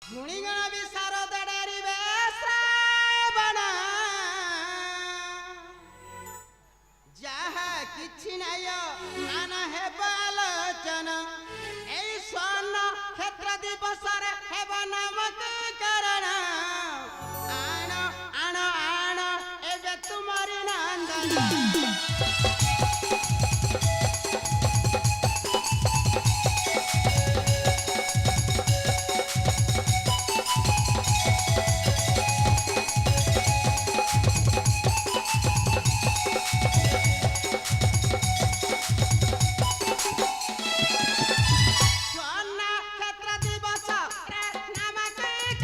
ଗୁଣିଗଣ ବିଶାରଦ ଡରିବେ ଶ୍ରାବଣ ଯାହା କିଛି ନାୟ ମାନ ହେବ ଆଲୋଚନ ଏଇ ସ୍ୱର୍ଣ୍ଣ କ୍ଷେତ୍ର ଦିବସରେ ହେବ ନାମକରଣ ଆଣ ଆଣ ଆଣ ଏବେ ତୁମରି ନନ୍ଦନ ସ୍ୱର୍ଣ୍ଣ କ୍ଷେତ୍ର ଦିବସ ନାମକରଣ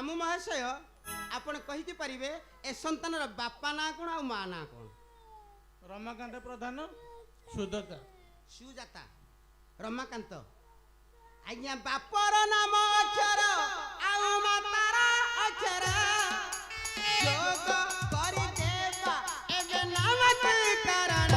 मामू महाशय आपण कहि परिबे ए संतानर बापा ना कोन आ मां ना कोन? रमाकांत प्रधान सुदत्ता सुजाता रमाकांत आज्ञा बापर नाम अक्षर आउ मातार अक्षर जोग करि देबा एबे नाम के कारण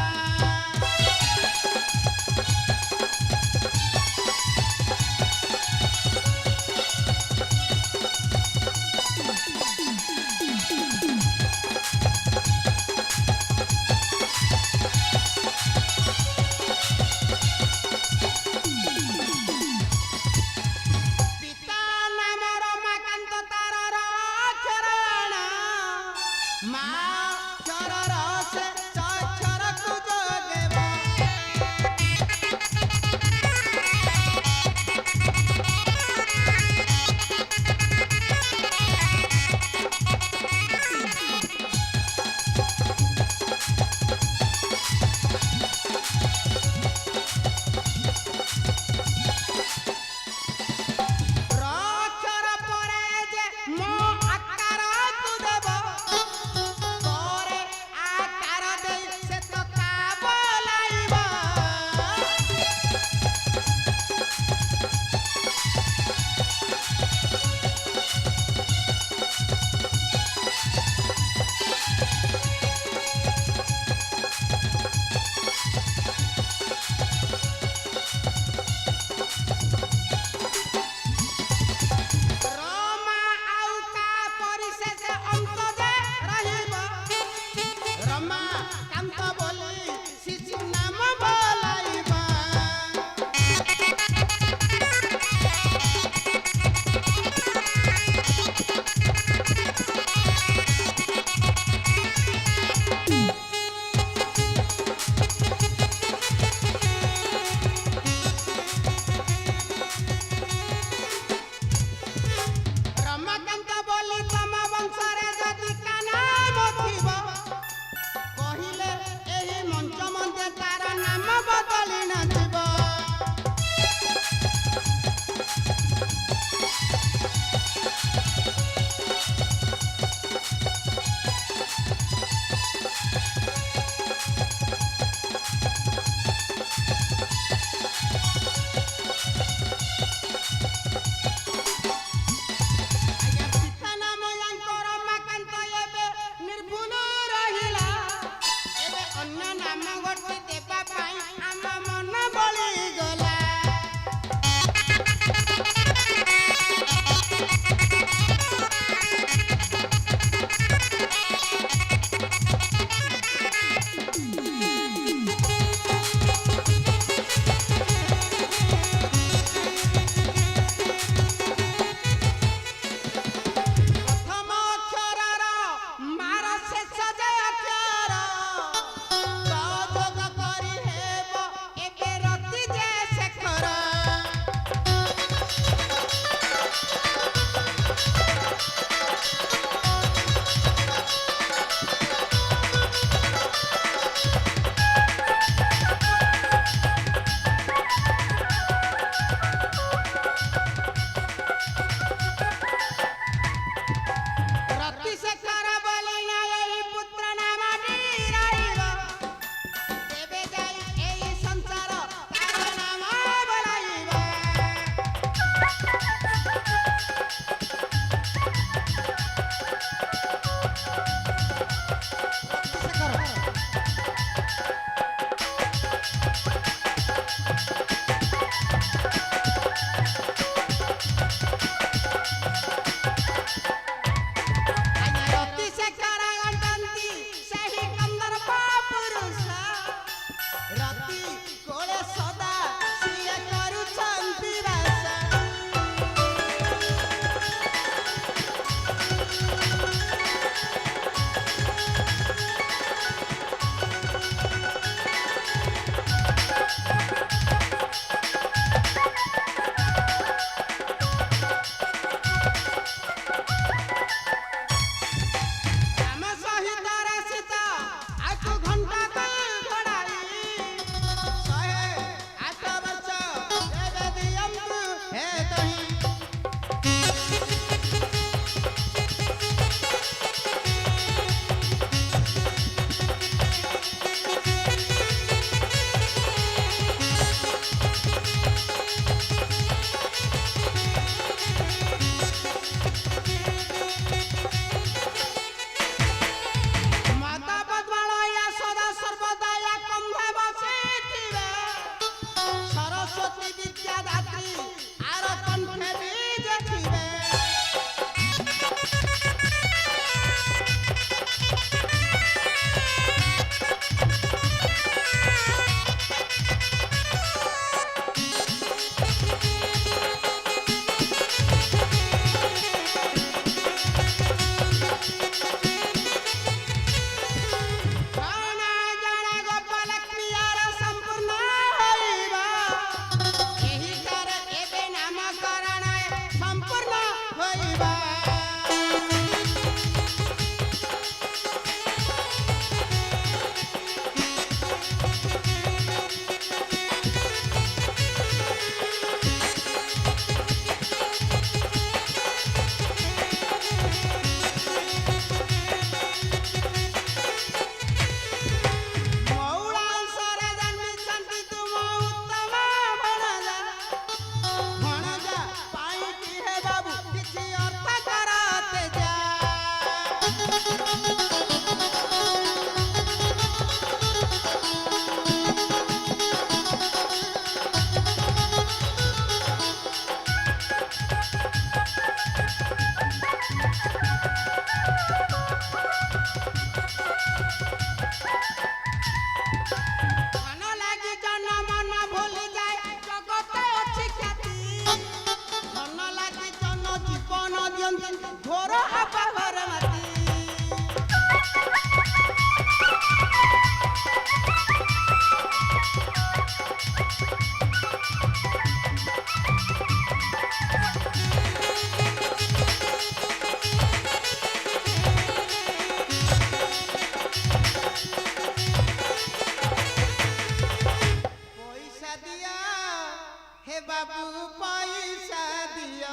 हे बाबू पैसा दिया,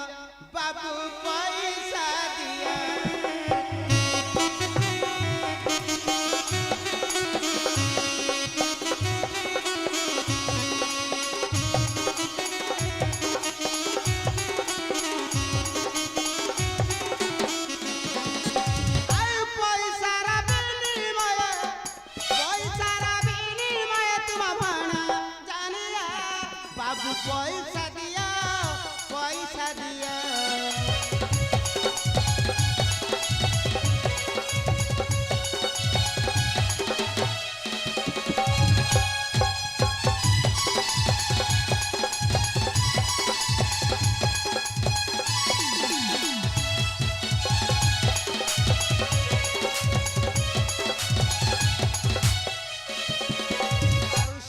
बाबू पैसा दिया। पैसा दिया, पैसा दिया।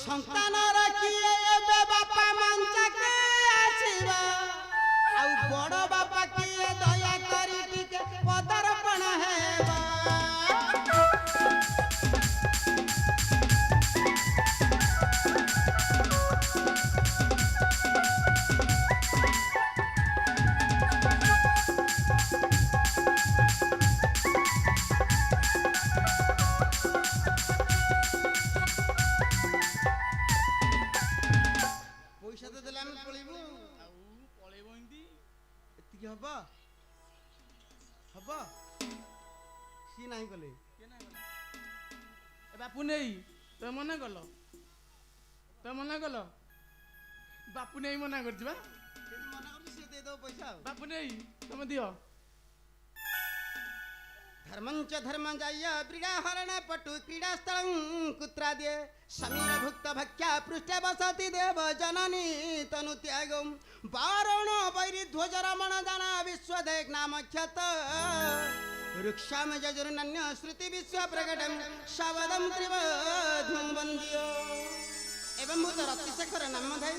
संतान रखिए बापा मंचा के आसीबा, आउ बड़ बापा किए दया करी टिके पदर्पण हेबा। पैसा तो देला में पळिबो ଆଉ ପଳେଇବ ଏମିତି ଏତିକି ହବ ହବ ସି ନାହିଁ କଲେ କିଏ ନା ଗଲା ଏ ବାପୁ ନେଇ ତମେ ମନା କଲ, ତମେ ମନା କଲ, ବାପୁ ନେଇ ମନା କରିଛି ବା। ଯଦି ମନା କରୁଛି ସେ ଦେଇଦେବ ପଇସା ଆଉ। ବାପୁ ନେଇ ତମେ ଦିଅ। धर्मंच धर्म जाय क्रीडा हरण पटु क्रीडा स्थलं कुत्राद्ये समीर भुक्त भक्ष्या पृष्ठे वसति देव जननी तनु त्यागम वारण वैरी ध्वज रमण जाना विश्वदेक नाम ख्यात वृक्षाम जजुर्नन्य श्रुति विश्व प्रकटम शवदम त्रिवधुम वंद्यो एवं भूत रतिशेखर नाम धाई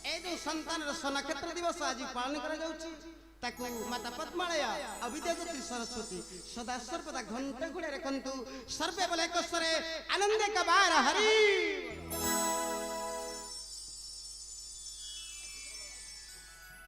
ए जो संतान नक्षत्र दिवस आज पालन करा जाउची ताकू माता पद्मालया अविद्याज्योति सरस्वती सदा सर्वदा घंटा घुड़े रखंतु सर्वे बले को सरे आनंदे का बार हरि।